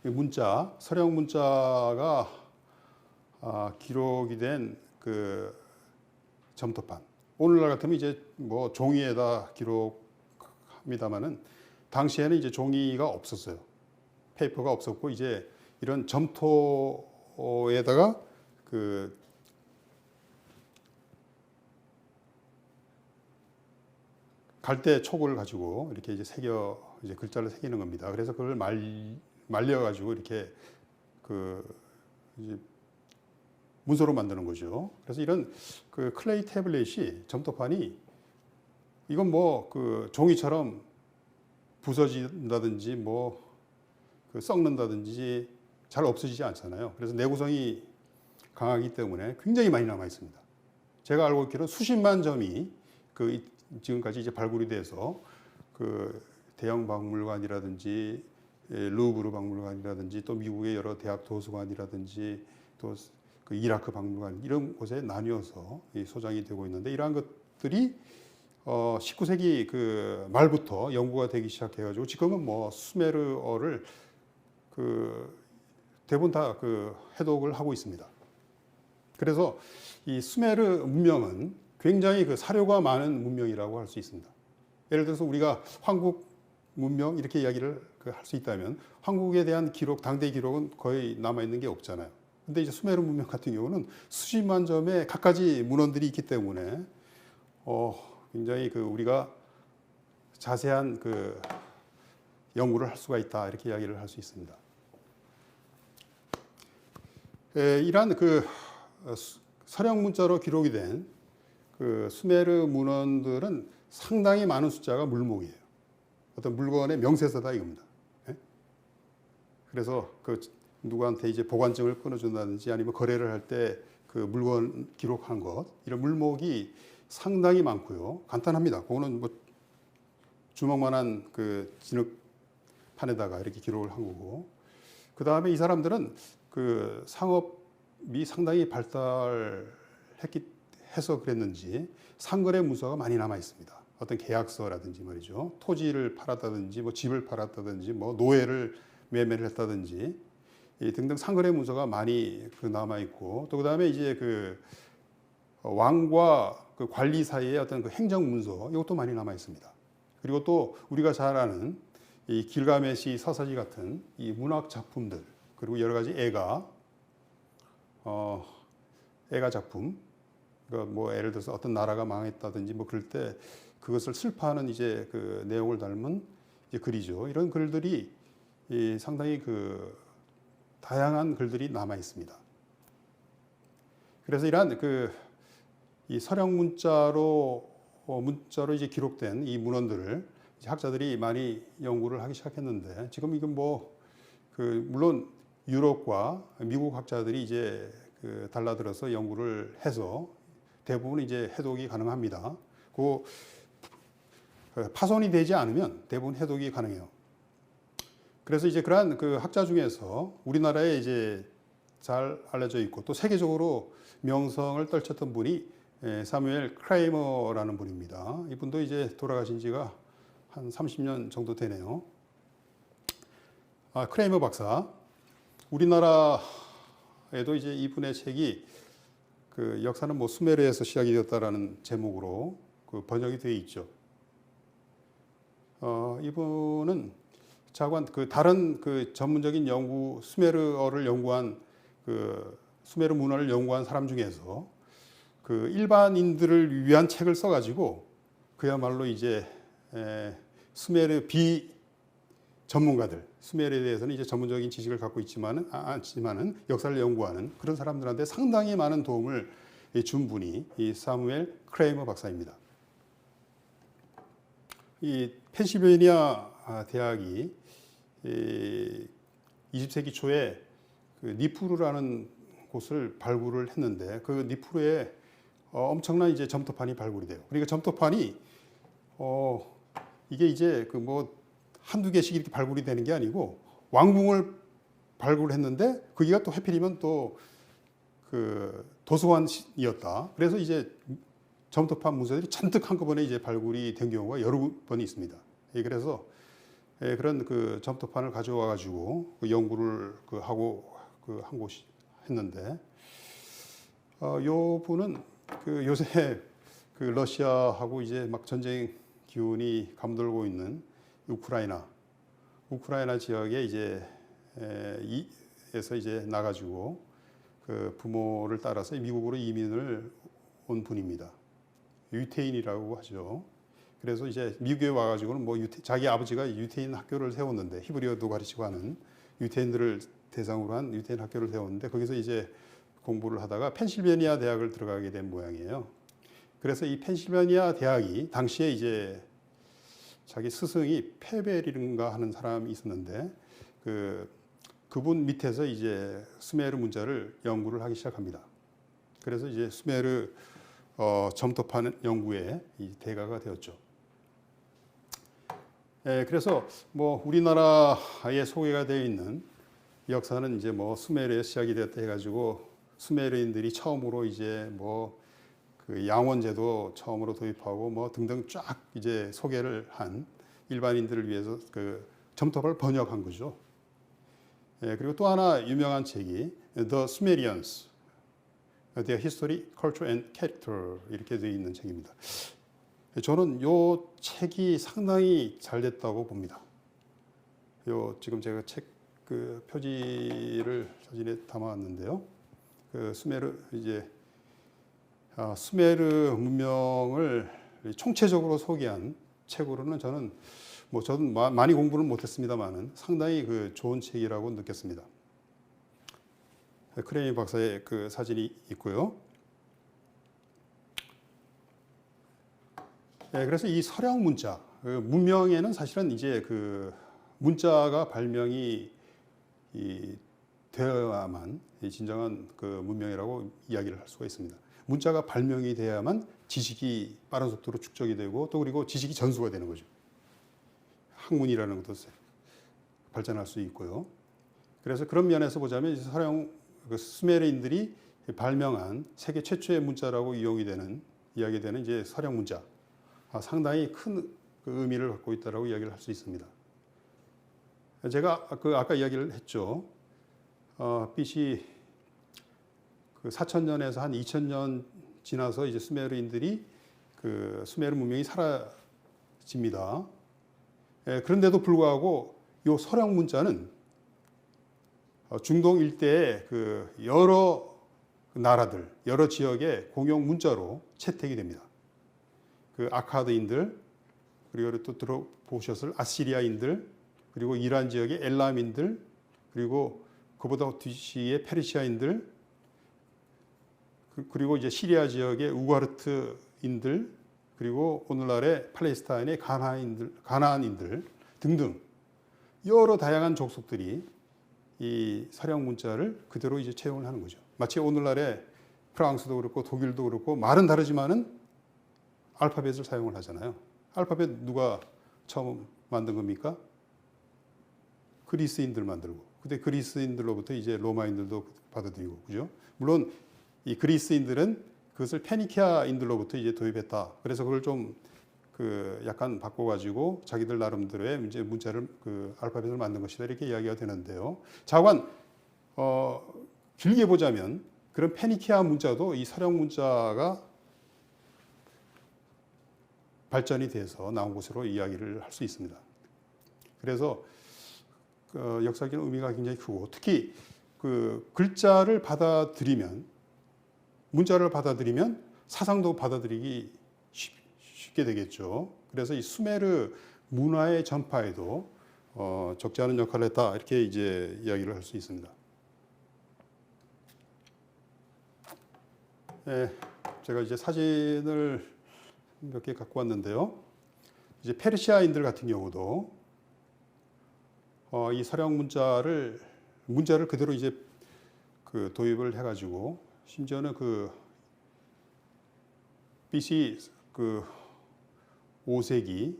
문자, 서령 문자가 기록이 된 그 점토판. 오늘날 같으면 이제 뭐 종이에다 기록합니다만은 당시에는 이제 종이가 없었어요. 페이퍼가 없었고 이제 이런 점토에다가 그 갈대 촉을 가지고 이렇게 이제 이제 글자를 새기는 겁니다. 그래서 그걸 말려가지고 이렇게 그 이제 문서로 만드는 거죠. 그래서 이런 그 클레이 태블릿이 점토판이 이건 뭐 그 종이처럼 부서진다든지 뭐 그 썩는다든지 잘 없어지지 않잖아요. 그래서 내구성이 강하기 때문에 굉장히 많이 남아 있습니다. 제가 알고 있기로는 수십만 점이 그 지금까지 이제 발굴이 돼서 그 대형 박물관이라든지 루브르 박물관이라든지 또 미국의 여러 대학 도서관이라든지 또 그 이라크 박물관 이런 곳에 나뉘어서 소장이 되고 있는데 이러한 것들이 19세기 그 말부터 연구가 되기 시작해가지고 지금은 뭐 수메르어를 그 대부분 다 그 해독을 하고 있습니다. 그래서 이 수메르 문명은 굉장히 그 사료가 많은 문명이라고 할 수 있습니다. 예를 들어서 우리가 황국 문명 이렇게 이야기를 할 수 있다면 황국에 대한 기록, 당대 기록은 거의 남아 있는 게 없잖아요. 근데 이제 수메르 문명 같은 경우는 수십만 점의 갖가지 문헌들이 있기 때문에 굉장히 그 우리가 자세한 그 연구를 할 수가 있다 이렇게 이야기를 할 수 있습니다. 이러한 그 서령 문자로 기록이 된 그 수메르 문헌들은 상당히 많은 숫자가 물목이에요. 어떤 물건의 명세서다 이겁니다. 그래서 그 누구한테 이제 보관증을 끊어준다든지 아니면 거래를 할 때 그 물건 기록한 것 이런 물목이 상당히 많고요. 간단합니다. 그거는 뭐 주먹만한 그 진흙판에다가 이렇게 기록을 한 거고. 그 다음에 이 사람들은 그 상업이 상당히 발달해서 그랬는지 상거래 문서가 많이 남아 있습니다. 어떤 계약서라든지 말이죠. 토지를 팔았다든지 뭐 집을 팔았다든지 뭐 노예를 매매를 했다든지 등등 상거래 문서가 많이 그 남아 있고 또 그다음에 이제 그 왕과 그 관리 사이의 어떤 그 행정 문서 이것도 많이 남아 있습니다. 그리고 또 우리가 잘 아는 이 길가메시 서사지 같은 이 문학 작품들 그리고 여러 가지 애가 작품 뭐 예를 들어서 어떤 나라가 망했다든지 뭐 그럴 때 그것을 슬퍼하는 이제 그 내용을 담은 이제 글이죠. 이런 글들이 상당히 그 다양한 글들이 남아 있습니다. 그래서 이러한 이 서령 문자로 이제 기록된 이 문헌들을 이제 학자들이 많이 연구를 하기 시작했는데 지금 이건 뭐 물론 유럽과 미국 학자들이 이제 달라들어서 연구를 해서 대부분 이제 해독이 가능합니다. 파손이 되지 않으면 대부분 해독이 가능해요. 그래서 이제 그러한 그 학자 중에서 우리나라에 이제 잘 알려져 있고 또 세계적으로 명성을 떨쳤던 분이 사무엘 크레이머라는 분입니다. 이분도 이제 돌아가신 지가 한 30년 정도 되네요. 크레이머 박사. 우리나라에도 이제 이분의 책이 그 역사는 뭐 수메르에서 시작이 되었다라는 제목으로 그 번역이 되어 있죠. 이분은 다른 그 전문적인 수메르어를 연구한 수메르 문화를 연구한 사람 중에서 그 일반인들을 위한 책을 써가지고 그야말로 이제 수메르 전문가들, 수메르에 대해서는 이제 전문적인 지식을 갖고 않지만은 역사를 연구하는 그런 사람들한테 상당히 많은 도움을 준 분이 이 사무엘 크레이머 박사입니다. 이 펜실베이니아 대학이 20세기 초에 그 니프루라는 곳을 발굴을 했는데 그 니프루에 엄청난 이제 점토판이 발굴이 돼요. 그러니까 점토판이 이게 이제 그 뭐 한두 개씩 이렇게 발굴이 되는 게 아니고 왕궁을 발굴했는데 거기가 또 하필이면 또 그 도서관이었다. 그래서 이제 점토판 문서들이 잔뜩 한꺼번에 이제 발굴이 된 경우가 여러 번이 있습니다. 그래서 그런 그 점토판을 가져와 가지고 그 연구를 하고 한 곳이 했는데, 요 분은 그 요새 그 러시아하고 이제 막 전쟁 기운이 감돌고 있는 우크라이나 지역에 이제 에서 이제 나가지고 그 부모를 따라서 미국으로 이민을 온 분입니다. 유태인이라고 하죠. 그래서 이제 미국에 와가지고는 뭐 자기 아버지가 유태인 학교를 세웠는데, 히브리어도 가르치고 하는 유태인들을 대상으로 한 유태인 학교를 세웠는데, 거기서 이제 공부를 하다가 펜실베니아 대학을 들어가게 된 모양이에요. 그래서 이 펜실베니아 대학이 당시에 이제 자기 스승이 페벨인가 하는 사람이 있었는데, 그분 밑에서 이제 수메르 문자를 연구를 하기 시작합니다. 그래서 이제 수메르 점토판 연구의 이 대가가 되었죠. 그래서 뭐 우리나라에 소개가 되어 있는 역사는 이제 뭐 수메르에 시작이 됐다 해가지고, 수메르인들이 처음으로 이제 뭐 그 양원제도 처음으로 도입하고 뭐 등등 쫙 이제 소개를 한, 일반인들을 위해서 그 점토판을 번역한 거죠. 그리고 또 하나 유명한 책이 The Sumerians, Their History, Culture and Character 이렇게 되어 있는 책입니다. 저는 이 책이 상당히 잘 됐다고 봅니다. 지금 제가 책 그 표지를 사진에 담아왔는데요. 그 수메르 문명을 총체적으로 소개한 책으로는 저는 많이 공부는 못했습니다만은 상당히 그 좋은 책이라고 느꼈습니다. 크레인 박사의 그 사진이 있고요. 그래서 이 서령 문자, 문명에는 사실은 이제 그 문자가 발명이 되어야만 진정한 그 문명이라고 이야기를 할 수가 있습니다. 문자가 발명이 돼야만 지식이 빠른 속도로 축적이 되고, 또 그리고 지식이 전수가 되는 거죠. 학문이라는 것도 발전할 수 있고요. 그래서 그런 면에서 보자면 그 수메르인들이 발명한 세계 최초의 문자라고 이야기되는 이제 서령 문자, 상당히 큰 그 의미를 갖고 있다라고 이야기를 할 수 있습니다. 제가 아까 이야기를 했죠. BC 그 4,000년에서 한 2,000년 지나서 이제 수메르인들이 그 수메르 문명이 사라집니다. 그런데도 불구하고 이 서령 문자는 중동 일대의 그 여러 나라들, 여러 지역의 공용 문자로 채택이 됩니다. 그 아카드인들, 그리고 또 들어보셨을 아시리아인들, 그리고 이란 지역의 엘람인들, 그리고 그보다 뒤시의 페르시아인들, 그리고 이제 시리아 지역의 우가르트인들, 그리고 오늘날의 팔레스타인의 가나안인들 등등 여러 다양한 족속들이 이 서령 문자를 그대로 이제 채용을 하는 거죠. 마치 오늘날의 프랑스도 그렇고 독일도 그렇고 말은 다르지만은 알파벳을 사용을 하잖아요. 알파벳 누가 처음 만든 겁니까? 그리스인들 만들고. 근데 그리스인들로부터 이제 로마인들도 받아들이고, 그죠? 물론 이 그리스인들은 그것을 페니키아인들로부터 이제 도입했다. 그래서 그걸 좀 그 약간 바꿔가지고 자기들 나름대로의 이제 문자를 그 알파벳을 만든 것이다, 이렇게 이야기가 되는데요. 자관 길게 보자면 그런 페니키아 문자도 이 서령 문자가 발전이 돼서 나온 것으로 이야기를 할 수 있습니다. 그래서 역사적인 의미가 굉장히 크고, 특히 그 글자를 받아들이면, 문자를 받아들이면 사상도 받아들이기 쉽게 되겠죠. 그래서 이 수메르 문화의 전파에도 적지 않은 역할을 했다, 이렇게 이제 이야기를 할 수 있습니다. 제가 이제 사진을 몇 개 갖고 왔는데요. 이제 페르시아인들 같은 경우도 이 서령 문자를 그대로 이제 그 도입을 해가지고, 심지어는 그 BC 그 5세기에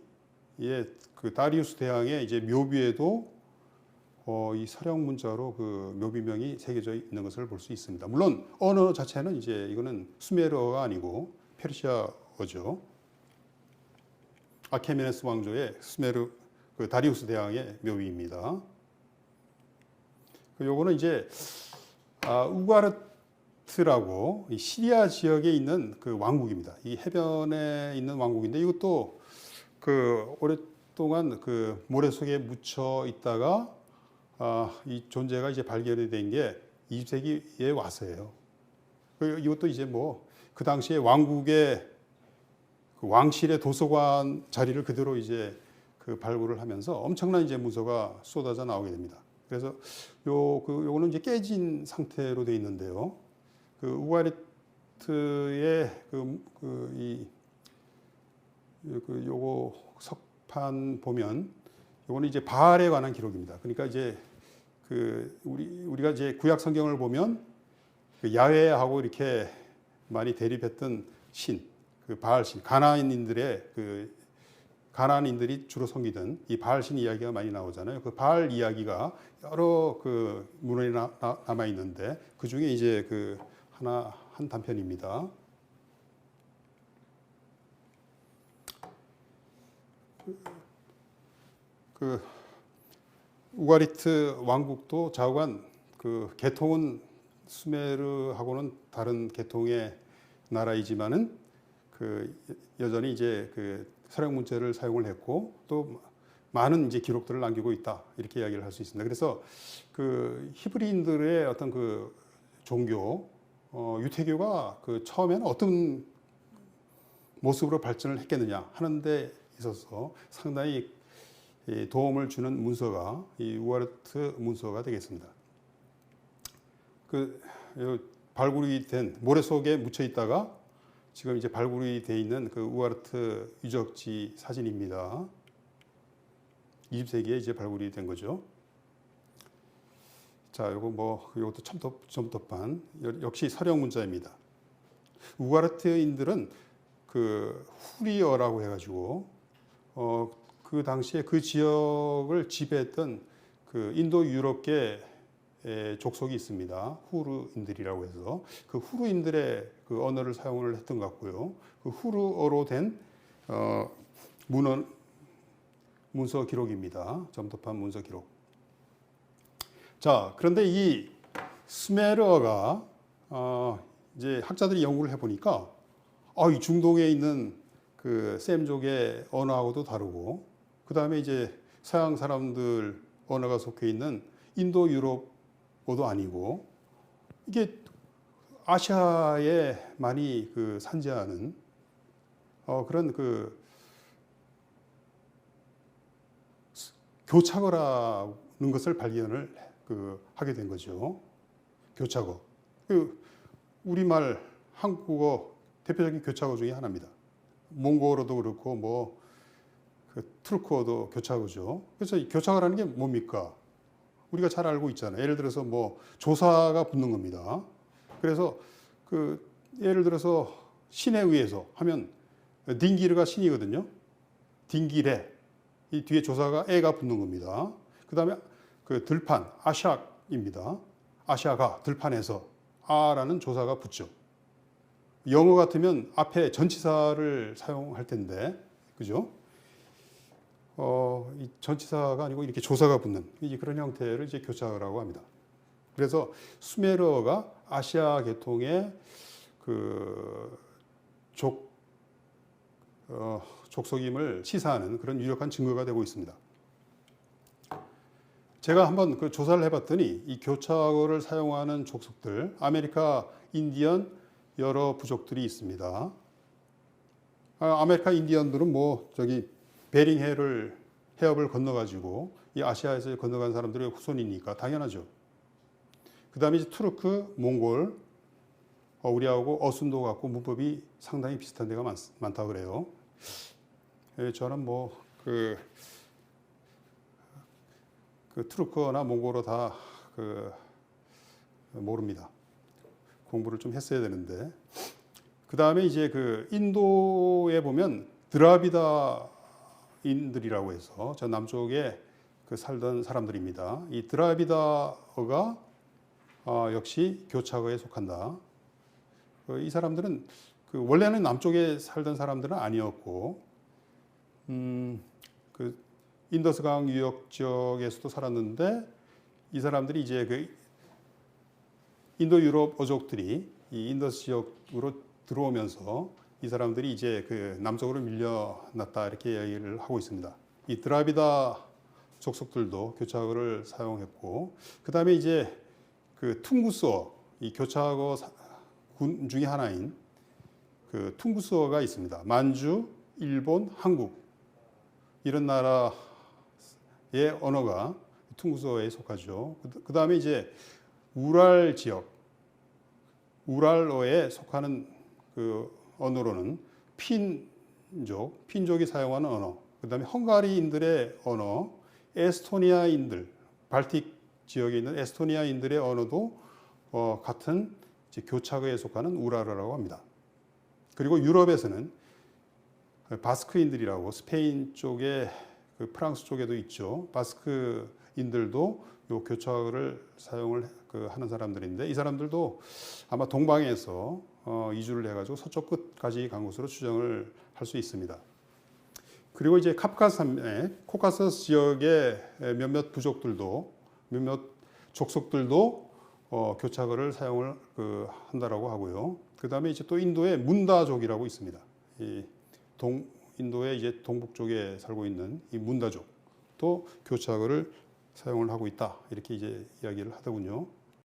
그 다리우스 대왕의 이제 묘비에도 이 서령 문자로 그 묘비명이 새겨져 있는 것을 볼 수 있습니다. 물론 언어 자체는 이제 이거는 수메르어가 아니고 페르시아어죠. 아케메네스 왕조의 수메르 그 다리우스 대왕의 묘비입니다. 요거는 이제 우가르트라고 이 시리아 지역에 있는 그 왕국입니다. 이 해변에 있는 왕국인데 이것도 그 오랫동안 그 모래 속에 묻혀 있다가 이 존재가 이제 발견이 된 게 20세기에 와서예요. 이것도 이제 뭐 그 당시에 왕국의 그 왕실의 도서관 자리를 그대로 이제 그 발굴을 하면서 엄청난 이제 문서가 쏟아져 나오게 됩니다. 그래서 요거는 이제 깨진 상태로 되어 있는데요. 그 우가르트의 요거 석판 보면 요거는 이제 바알에 관한 기록입니다. 그러니까 이제 그 우리가 이제 구약 성경을 보면 그 야훼하고 이렇게 많이 대립했던 신, 그 바알 신, 가나안인들이 주로 섬기던 이 바알 신 이야기가 많이 나오잖아요. 그 바알 이야기가 여러 그 문헌에 남아 있는데 그 중에 이제 그 한 단편입니다. 그 우가리트 왕국도 좌우간 그 계통은 수메르하고는 다른 계통의 나라이지만은 그 여전히 이제 그 서양 문자를 사용을 했고 또 많은 이제 기록들을 남기고 있다 이렇게 이야기를 할 수 있습니다. 그래서 그 히브리인들의 어떤 그 종교 유태교가 그 처음에는 어떤 모습으로 발전을 했겠느냐 하는 데 있어서 상당히 도움을 주는 문서가 이 우가르트 문서가 되겠습니다. 그 발굴이 된 모래 속에 묻혀 있다가 지금 이제 발굴이 돼 있는 그 우가르트 유적지 사진입니다. 20세기에 이제 발굴이 된 거죠. 자, 이것도 첨톱판 역시 서령 문자입니다. 우가르트인들은 그 후리어라고 해가지고 그 당시에 그 지역을 지배했던 그 인도 유럽계 족속이 있습니다. 후르인들이라고 해서 그 후르인들의 그 언어를 사용을 했던 것 같고요. 그 후르어로 된 문서 기록입니다. 점토판 문서 기록. 자, 그런데 이 수메르어가 이제 학자들이 연구를 해보니까 이 중동에 있는 그 셈족의 언어하고도 다르고 그 다음에 이제 서양 사람들 언어가 속해 있는 인도 유럽어도 아니고 이게 아시아에 많이 그 산지하는 그런 그 교착어라는 것을 발견을 하게 된 거죠. 교착어. 우리말, 한국어 대표적인 교착어 중에 하나입니다. 몽고어로도 그렇고 투르크어도 교착어죠. 그래서 이 교착어라는 게 뭡니까? 우리가 잘 알고 있잖아요. 예를 들어서 조사가 붙는 겁니다. 그래서 예를 들어서 신에 의해서 하면 딩기르가 신이거든요. 딩기레 이 뒤에 조사가 에가 붙는 겁니다. 그 다음에 그 들판 아샥입니다. 아샤가 들판에서 아라는 조사가 붙죠. 영어 같으면 앞에 전치사를 사용할 텐데, 그죠? 이 전치사가 아니고 이렇게 조사가 붙는 이제 그런 형태를 이제 교착어라고 합니다. 그래서 수메르어가 아시아 계통의 그 족속임을 시사하는 그런 유력한 증거가 되고 있습니다. 제가 한번 그 조사를 해봤더니 이 교착어를 사용하는 족속들, 아메리카 인디언 여러 부족들이 있습니다. 아메리카 인디언들은 베링 해협을 건너가지고 이 아시아에서 건너간 사람들의 후손이니까 당연하죠. 그 다음에 이제 투르크, 몽골, 우리하고 어순도 같고 문법이 상당히 비슷한 데가 많다고 그래요. 저는 그 투르크어나 몽골어 다 모릅니다. 공부를 좀 했어야 되는데. 그 다음에 이제 그 인도에 보면 드라비다인들이라고 해서 저 남쪽에 살던 사람들입니다. 이 드라비다어가 역시 교착어에 속한다. 이 사람들은 원래는 남쪽에 살던 사람들은 아니었고, 인더스강 유역 지역에서도 살았는데 이 사람들이 이제 그 인도 유럽 어족들이 이 인더스 지역으로 들어오면서 이 사람들이 이제 그 남쪽으로 밀려났다 이렇게 이야기를 하고 있습니다. 이 드라비다 족속들도 교차어를 사용했고 그 다음에 이제 그 퉁구스어 이 교차어 군 중에 하나인 그 퉁구스어가 있습니다. 만주, 일본, 한국 이런 나라의 언어가 퉁구스어에 속하죠. 그 다음에 이제 우랄 지역, 우랄어에 속하는 그 언어로는 핀족이 사용하는 언어, 그 다음에 헝가리인들의 언어, 에스토니아인들, 발틱 지역에 있는 에스토니아인들의 언어도 같은 이제 교차어에 속하는 우랄어라고 합니다. 그리고 유럽에서는 바스크인들이라고 스페인 쪽에 그 프랑스 쪽에도 있죠. 바스크인들도 요 교차어를 사용을 하는 사람들인데 이 사람들도 아마 동방에서 이주를 해가지고 서쪽 끝까지 간 것으로 추정을 할 수 있습니다. 그리고 이제 카프카스산맥, 코카서스 지역의 몇몇 부족들도 몇몇 족속들도 교차어를 사용을 한다라고 하고요. 그 다음에 이제 또 인도의 문다족이라고 있습니다. 이 인도의 이제 동북 쪽에 살고 있는 이 문다족도 교차어를 사용을 하고 있다 이렇게 이제 이야기를 하더군요.